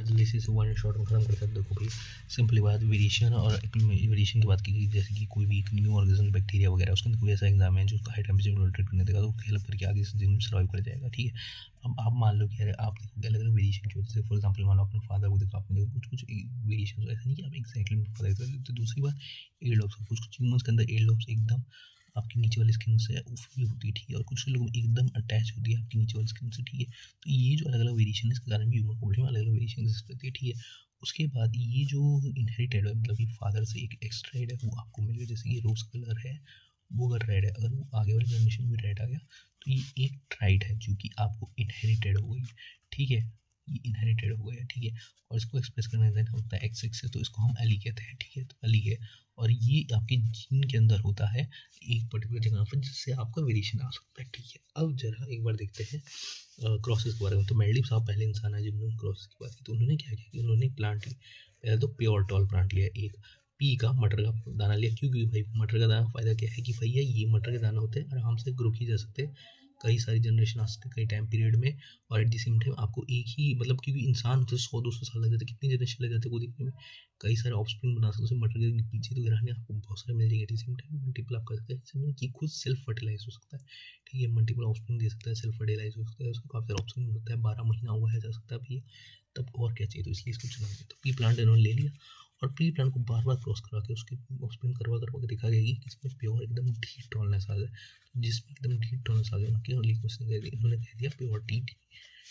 जल्दी से one shot में खत्म कर सकते। देखो भाई सिंपली बात, वेरिएशन और वेरिएशन की बात की गई, जैसे कि कोई भी एक न्यू ऑर्गेनिज्म बैक्टीरिया वगैरह, उसके अंदर कोई ऐसा एग्जाम है जो हाई टेम्परेचर में रोटेट करने देगा, तो हेल्प करके आगे से दिन में सर्वाइव कर जाएगा। ठीक है, अब आप मान लो कि अरे आप देखो अलग अलग वेरिएशन की वजह से, फॉर एग्जाम्पल मान लो अपने फादर को देखो, आपने देखो कुछ कुछ वेरिएशन, ऐसा नहीं कि आप एक्जैक्टली फादर को। तो दूसरी बात एयर लॉब्स, कुछ कुछ ह्यूमन्स के अंदर एयर लॉब्स एकदम आपकी नीचे वाली स्किन से फ्री होती है। ठीक है, और कुछ लोगों में एकदम अटैच होती है आपकी नीचे वाली स्किन से। ठीक है, तो ये जो अलग अलग वेरिएशन है, इसके कारण भी ह्यूमन बॉडी में अलग अलग वेरिएशन एग्जिस्ट करती है। ठीक है, उसके बाद ये जो इनहेरिटेड है, मतलब कि फादर से एक एक्स्ट्रा है वो आपको मिल गया, जैसे ये रोज कलर है वो अगर रेड है, अगर वो आगे वाली जनरेशन में रेड आ गया, तो ये एक ट्राइट है जो कि आपको इनहेरिटेड हो गई। ठीक है, ये इनहेरिटेड हो गया। ठीक है, और इसको एक्सप्रेस करने का होता है एक्स एक्स से, तो इसको हम अली कहते हैं। ठीक है, तो अली है, और ये आपके जीन के अंदर होता है एक पर्टिकुलर जगह पर, जिससे आपका वेरिएशन आ सकता है। ठीक है, अब जरा एक बार देखते हैं क्रॉसेस के बारे में। तो मेंडलीव साहब पहले इंसान है जिन्होंने क्रॉसेस की बात की। तो उन्होंने क्या किया कि उन्होंने प्लांट ली, पहले तो प्योर टॉल प्लांट लिया, एक पी का मटर का दाना लिया। क्योंकि भाई मटर का दाना फ़ायदा क्या है कि भैया ये मटर के दाना होते हैं, आराम से ग्रो किए जा सकते हैं, कई सारी जनरेशन आ सकते हैं कई टाइम पीरियड में, और एट द सेम टाइम आपको एक ही मतलब, क्योंकि इंसान तो 100-200 साल लग जाते हैं, कितनी जनरेशन लग जाते हैं को देखने में, कई सारे ऑफस्प्रिंग बना सकते हैं। मटर के पीछे तो गिराने आपको बहुत सारे मिल जाएंगे, at the same time multiple आप कर सकते हैं, इसमें कि खुद सेल्फ फर्टिलाइज हो सकता है। ठीक है, मल्टीपल ऑफस्प्रिंग दे सकता है, सेल्फ फर्टिलाइज हो सकता है, उसको काफ़ी सारा ऑप्शन हो सकता है, 12 महीना हुआ है जा सकता है भैया, तब और क्या चाहिए, तो इसलिए इसको चुना गया। तो पी प्लांट इन्होंने ले लिया, और प्री प्लान को बार बार क्रॉस करा के उसके ऑफस्प्रिंग करवा करवा के दिखा गया कि किसमें प्योर एकदम डी टॉलनेस आ जाए। तो जिसमें एकदम डी टॉलनेस आ गया उनके लिए क्वेश्चन कह दिया, उन्होंने कह दिया प्योर टी टी।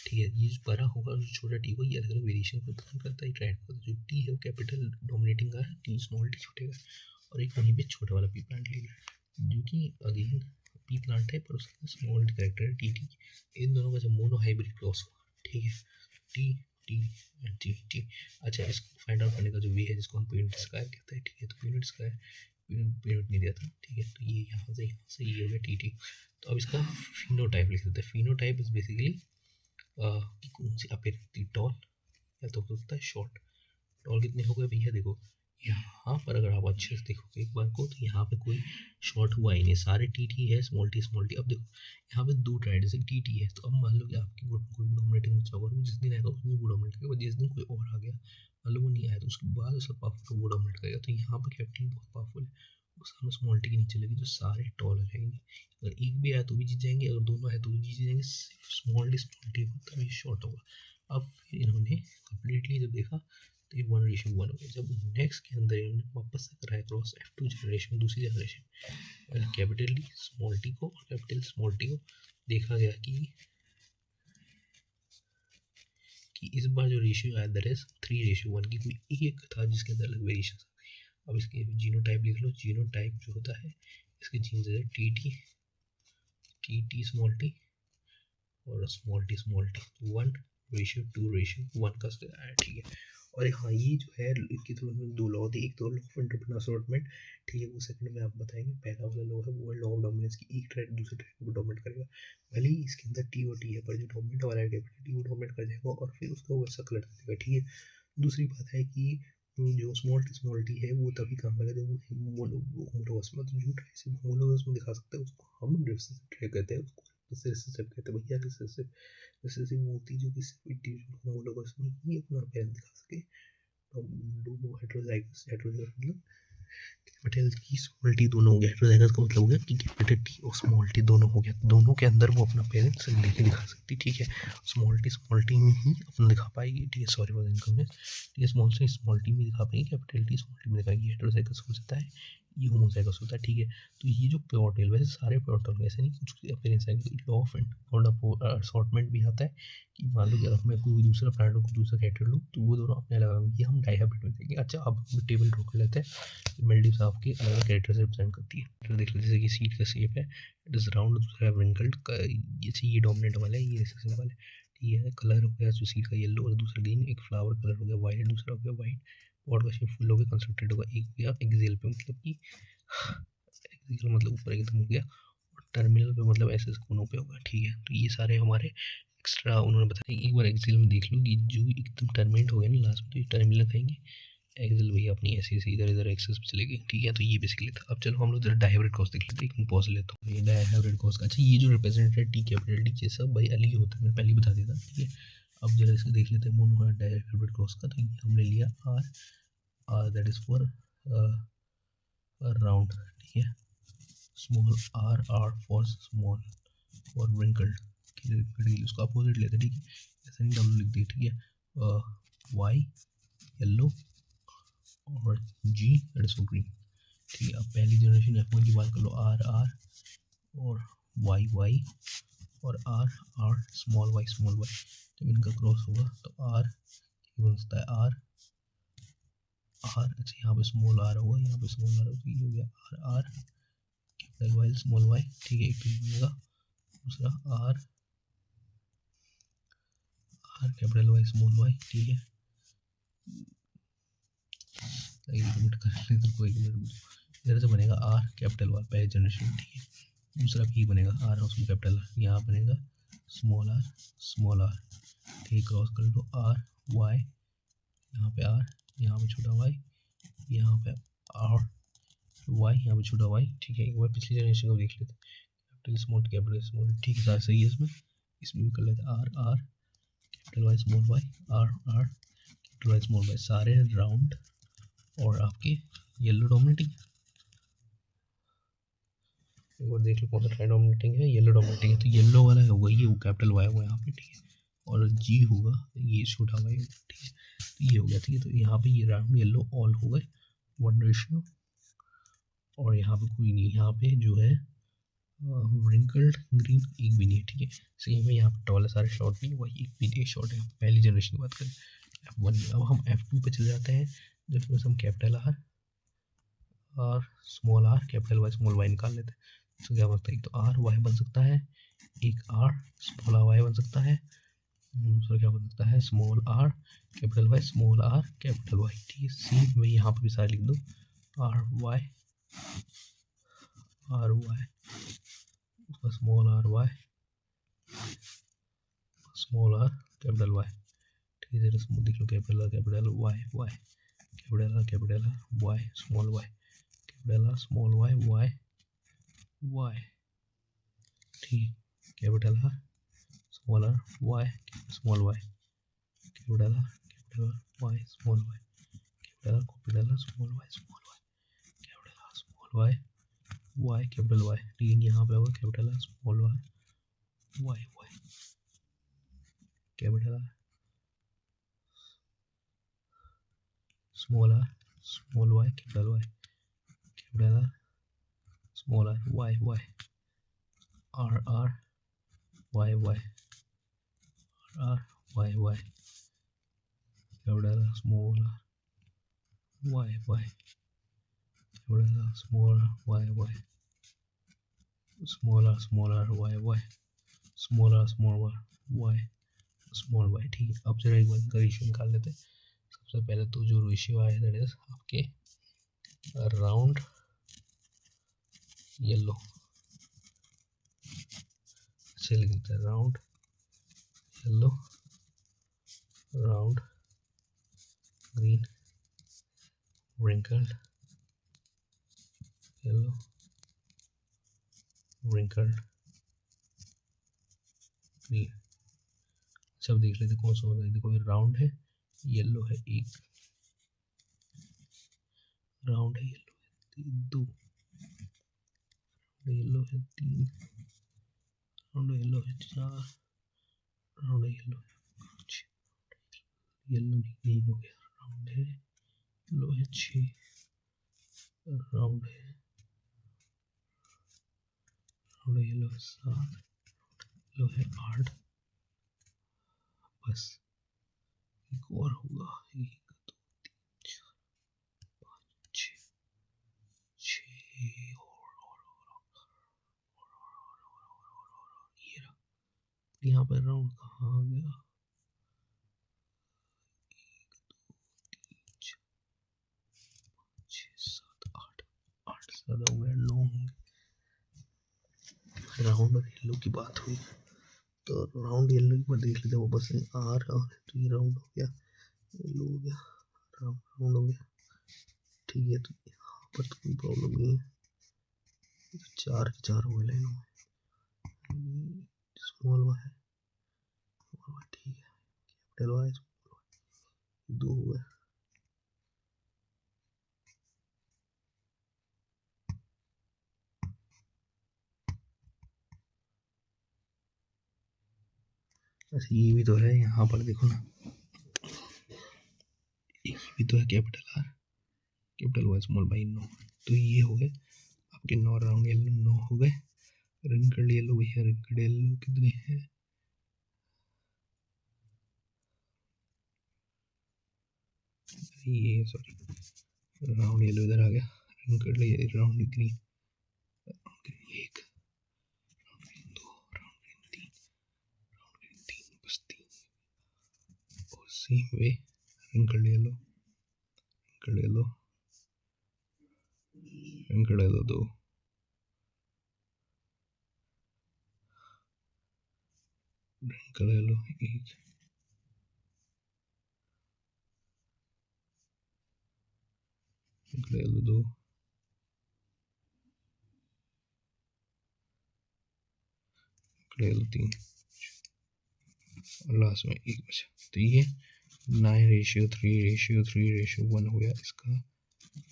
ठीक है, ये जो बड़ा होगा जो छोटा टी होगा, ये अलग अलग वेरिएशन को प्रदान करता है, ट्राइड करता है। जो टी है वो कैपिटल डोमिनेटिंग का है, टी स्मॉल टी छोटे का, और एक वहीं पे छोटा वाला पी प्लांट ले लिया जो कि अगेन पी प्लांट है, पर उसका स्मॉल टी करेक्टर है टी टी। इन दोनों का जब मोनो हाइब्रिड क्रॉस हुआ, ठीक है, T T and T T. अच्छा, इसको फाइंड आउट करने का जो वे है, जिसको हम पीरियड स्क्वायर कहते हैं। ठीक है, तो पीरियड स्क्वायर पीरियड नहीं दिया था। ठीक है, तो ये यहाँ से ये हो गया टी टी। तो अब इसका फिनोटाइप लिख देते हैं। फिनोटाइप इज बेसिकली कि कौन सी अपेरेंटली टॉल या तो हो सकता है शॉर्ट। टॉल कितने हो गए भैया, देखो यहाँ पर अगर आप अच्छे से देखोगे एक बार को, तो यहाँ पे कोई शॉर्ट हुआ ही नहीं, सारे टी टी है, स्मॉल टी स्मॉल टी। अब देखो यहाँ पे दो ट्राइड जैसे टी टी है, तो अब मान लो कि आपके ग्रुप में कोई भी डोमिनेटिंग बच्चा होगा, वो जिस दिन आएगा उसमें वो डोमिनेट करेगा, जिस दिन कोई और आ गया मान लो वो नहीं आया, तो उसके बाद उसका पावरफुल वो डोमिनेट करेगा। तो यहाँ पर कैपिटल बहुत पावरफुल है, वो सामने स्मॉल टी के नीचे लगी, जो सारे टॉल रहेंगे। अगर एक भी आया तो भी जीत जाएंगे, अगर दोनों आए तो भी जीत जाएंगे, सिर्फ स्मॉल टी होगा तभी शॉर्ट होगा। अब फिर इन्होंने कम्प्लीटली जब देखा तो ये 1:1 हो गया। जब नेक्स्ट के अंदर इन्होंने वापस से कराया क्रॉस F2 जनरेशन, दूसरी generation, capital D small T को और कैपिटल स्मॉल टी को, देखा गया कि इस बार जो रेशियो आया दैट इज 3:1, की कोई एक था जिसके अंदर अलग वेरिएशन। अब इसके जीनोटाइप लिख लो। जीनोटाइप जो होता है इसके जीन्स है टी टी स्मॉल टी और स्मॉल टी 1:2:1 का आया। ठीक है, और हाँ ये जो है इनकी तो दो लॉ थे, एक तो लॉ ऑफ एंटरप्रेन्योर असॉर्टमेंट। ठीक है, वो सेकंड में आप बताएंगे। पहला वाला लॉ है वो लॉ ऑफ डोमिनेंस की, एक ट्राइड दूसरे ट्राइड को डोमिनेट करेगा, भले ही इसके अंदर टी और टी है, पर जो डोमिनेट वाला है टी वो डोमिनेट कर जाएगा और फिर उसका वैसा कलर देगा। ठीक है, दूसरी बात है कि जो स्मॉल टी है वो तभी काम करेगा जब वो होमोलोगस में, तो जो ट्राई होमोलोगस में दिखा सकता है उसको हम रिसेसिव ट्राई कहते हैं, उसको रिसेसिव कहते हैं भैया। रिसेसिव होती जो कि सिर्फ इंडिविजुअल होमोलोगस में ही अपना पेरेंट दिखा सके। दोनों हेटेरोजाइगस, हेटेरोजाइगस मतलब कैपिटल टी स्मॉल टी दोनों हो गया, हेटेरोजाइगस का मतलब हो गया कि कैपिटल टी और स्मॉल टी दोनों हो गया, दोनों के अंदर वो अपना पेरेंट्स लेके दिखा सकती। ठीक है, स्मॉल टी में ही अपना दिखा पाएगी। ठीक है, सॉरी फॉर द इनकम्प्लीट। ठीक है, स्मॉल टी में दिखा पाएगी, कैपिटल टी स्मॉल टी में दिखाएगी। हेटेरोजाइगस हो जाता है, ये होमोजाइगस होता है। ठीक है, तो ये जो प्योर टेल, वैसे सारे प्योर टेल ऐसे नहीं कुछ अपीयरेंस आएगी। लॉ ऑफ असॉर्टमेंट भी आता है कि मान लो कि अगर मैं कोई दूसरा प्लांट को दूसरा कैरेक्टर लूँ तो वो दोनों अपने अलग, ये हम डाइहाइब्रिड में देखेंगे। अच्छा, अब हम टेबल ड्रॉ कर लेते हैं। मेल्डिव साहब की अलग अलग कैरेक्टर से रिप्रेजेंट करती है। तो देख लो जैसे कि सीड का शेप है, इट इज राउंड, दूसरा है व्रिंकल्ड, ये डोमिनेंट वाला है, ये रिसेसिव वाला है। ठीक है, कलर हो गया जो सीड का येलो, और दूसरा ग्रीन, एक फ्लावर कलर हो गया वाइट, दूसरा हो गया वाइट, पॉट का शेप फुल हो गया, कंसंट्रेट होगा, एक हो गया एक्सेल पे, मतलब कि एक्सेल मतलब ऊपर एकदम हो गया, और टर्मिनल पे मतलब ऐसे कोनों पे होगा। ठीक है, तो ये सारे हमारे एक्स्ट्रा उन्होंने बताया। एक बार एक्सेल में देख लो कि जो एकदम टर्मिनेट हो गया ना लास्ट में, तो ये टर्मिनल कहेंगे, एक्सेल भैया अपनी ऐसे ऐसे इधर इधर एक्सेस पे चले गई। ठीक है, तो ये बेसिकली था। अब चलो हम लोग जरा डाइहाइब्रिड क्रॉस देख लेते हैं, एक पॉज लेता हूँ। ये डाइहाइब्रिड क्रॉस का, अच्छा ये जो रिप्रेजेंटेड टी कैपिटल टी ये सब भाई अलग ही होता है, मैंने पहले ही बता दिया था। ठीक है, अब जरा इसको देख लेते हैं मोनो डायरेक्ट क्रॉस का। तो ये हमने लिया R that is for round, ठीक है। स्मॉल आर फॉर स्मॉल और व्रिंकल्ड, उसका अपोजिट लेते हैं, ठीक है। ऐसे नहीं डब्ल्यू लिख दिए, ठीक है। वाई येलो और जी दैट इज फॉर ग्रीन, ठीक है। अब पहली जनरेशन F1 की बात कर लो, आर और वाई और आर स्मॉल वाई, जब इनका क्रॉस होगा तो आर बन सकता है आर, अच्छा यहाँ पे स्मॉल आर होगा, यहाँ पे स्मॉल आर होगा, तो ये हो गया R capital Y small Y, ठीक है। एक तो बनेगा, दूसरा R capital Y small Y, ठीक है। एक मिनट कर लेते हैं, कोई मिनट। इधर से बनेगा आर कैपिटल वाई पहले जनरेशन, ठीक है। दूसरा भी बनेगा आर और कैपिटल आर, यहाँ बनेगा स्मॉल आर, ठीक है। क्रॉस कर लो आर वाई, यहाँ पे आर, यहाँ पे छोटा वाई, यहाँ पे आर वाई, यहाँ पे छोटा वाई, ठीक है। एक बार पिछली जनरेशन को देख लेते हैं, कैपिटल स्मॉल, ठीक है। सारा सही है। इसमें भी कर लेते हैं R capital Y small Y, R capital Y small Y, सारे राउंड और आपके येलो डोमिनेटिंग। एक बार देख लो कौन सा ट्राई डोमिनेटिंग है, येलो डोमिनेटिंग है, तो येलो वाला होगा ये, वो कैपिटल वाई होगा यहाँ पे, ठीक है। और जी होगा ये छोटा वाई होगा, ठीक है। तो ये हो गया, ठीक है। तो यहाँ पे ये राउंड येलो ऑल हो गए 1 रेशियो, और यहाँ पे कोई नहीं, यहाँ पे जो है व्रिंकल्ड ग्रीन एक भी नहीं है, ठीक है। सेम है यहाँ पे टॉल है, सारे शॉर्ट नहीं, वही एक भी नहीं शॉर्ट है। पहली जनरेशन की बात करें F1 में। अब हम F2 पे चले जाते हैं, जिसमें हम कैपिटल आर और small R capital Y small Y निकाल लेते हैं। तो क्या बनता है, एक तो आर वाई बन सकता है, एक आर स्मॉल वाई बन सकता है, दूसरा क्या बन सकता है small R capital Y small R capital Y, ठीक है। सेम में यहाँ पे भी सारे लिख दो, R Y small R Y small R capital Y, ठीक है। जरा देख लो, capital R Y capital R Y small Y capital R small Y, ठीक है। Capital R small R Y small Y capital R Y small Y capital R small Y capital R small Y capital Y, ठीक है। यहाँ पे होगा capital R small Y capital R small Y capital R small R Y R Y capital R small R Y capital R small R Y small R Y small Y, ठीक है। अब जरा एक बार इनका रेशियो निकाल लेते हैं। सबसे पहले तो जो रेशियो आया दैट इज आपके राउंड येलो, अच्छे लिख देते हैं, round yellow round green wrinkled yellow wrinkled green. अच्छा अब देख लेते कौन सा होगा। देखो ये राउंड है, येलो है एक, राउंड है येलो है दो, येलो है तीन, राउंड येलो है चार, राउंड येलो है पाँच, येलो ग्रीन हो गया, राउंड है येलो है छः, राउंड येलो है सात, येलो है आठ, बस एक और होगा, एक दो तीन चार पाँच छः ये रहा। यहाँ पर राउंड कहाँ आ गया, आठ ज़्यादा हो गया, 9 होंगे। राउंड और येलो की बात हुई तो राउंड येलो की बात देख लेते हैं, वो बस आर और तो ये राउंड हो गया, येलो हो गया, राउंड हो गया, ठीक है। तो यहाँ पर तो कोई प्रॉब्लम नहीं है, चार के चार हो गए लाइनों में, स्मॉल वाई ठीक है। कैपिटल वाई, दो हो गए। अच्छा ये भी तो है, यहाँ पर देखो ना, ये भी तो है capital R capital Y small Y 9, तो ये हो गए आपके 9 राउंड येलो 9 हो गए। रिंकल्ड येलो भैया, रिंकल्ड येलो कितने हैं, ये सॉरी राउंड येलो इधर आ गया, रिंकल्ड राउंड ग्रीन, एक राउंड ग्रीन, दो राउंड ग्रीन, तीन राउंड ग्रीन, तीन बस तीन, और same way wrinkled yellow, wrinkled yellow, wrinkled yellow दो, रिंकल्ड येलो एक, रिंकल्ड येलो दो, रिंकल्ड येलो तीन, और लास्ट में एक बचा। तो ये 9:3:3:1 हो गया इसका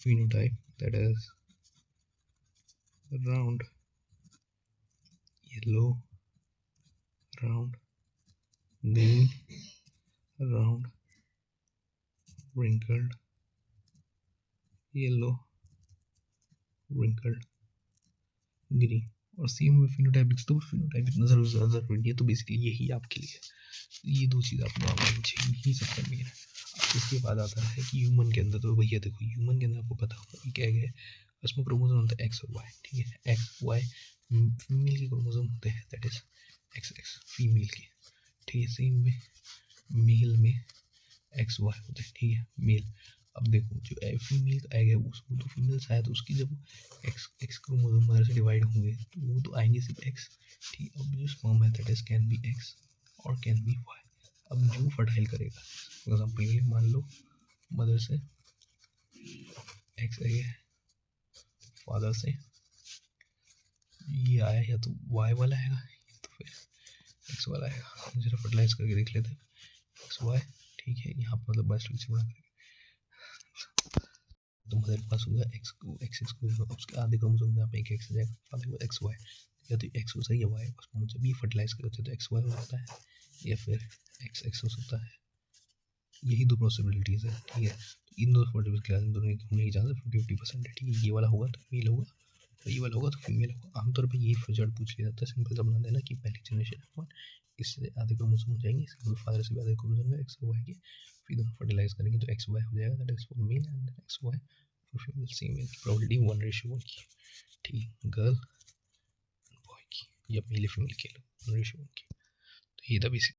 phenotype, that is round yellow, round green, round wrinkled yellow, wrinkled green, और सेम में फिनोटाइप लिख दो। फिनोटाइप इतना ज़्यादा ज़रूरी नहीं है, तो बेसिकली यही आपके लिए है। ये दो चीज़ आपको आनी चाहिए, यही सबका मेन है। इसके बाद आता है कि ह्यूमन के अंदर, तो भैया देखो ह्यूमन के अंदर आपको पता होगा कि क्या है, उसमें क्रोमोसोम होता है एक्स और वाई, ठीक है। एक्स वाई फीमेल के क्रोमोसोम होते हैं, that is x x female के, ठीक है। सेम में मेल में एक्स वाई होते हैं, ठीक है, मेल। अब देखो जो फीमेल का एग है उसको तो फीमेल शायद उसकी जब एक्स एक्स क्रोमोसोम मदर से डिवाइड होंगे तो वो तो आएंगे सिर्फ एक्स, ठीक है। अब जो स्पर्म है that is can be x और कैन बी वाई। अब जो फर्टाइल करेगा, फॉर एग्जाम्पल ये मान लो मदर से एक्स एग है, फादर से ये आया, या तो वाई वाला आएगा या तो फिर एक्स वाला आएगा। जरा फर्टिलाइज करके देख लेते हैं, एक्स वाई, ठीक है। यहाँ पर मतलब बायोस्टिक बना करके तो मदर के पास होगा एक्स एक्स एक्स को, उसके आधे क्रोमोसोम यहाँ पे एक एक्स जाएगा, आधे के बाद एक्स वाई, या तो एक्स हो सकता है या वाई। उसको जब ये फर्टिलाइज करते हैं तो एक्स वाई हो सकता है या फिर एक्स एक्स हो सकता है। यही दो पॉसिबिलिटीज़ है, ठीक है। तो इन दो फर्टिलाइज दोनों होने की चांस 50-50% है, ठीक है। ये वाला होगा तो मेल होगा और ये वाला होगा तो फीमेल होगा। आमतौर पर यही रिजल्ट पूछ लिया जाता है, सिंपल सा बना देना कि पहली जनरेशन है, इससे आधे क्रोमोसोम हो जाएंगे, सिंगल फादर से भी आधे क्रोमोसोम होंगे एक्स और वाई के, फिर दोनों फर्टिलाइज करेंगे तो एक्स वाई हो जाएगा, that is for male, and X Y for female. Same probability 1:1 की, ठीक है, गर्ल बॉय की या मेल फीमेल के 1:1 की। तो ये था बेसिक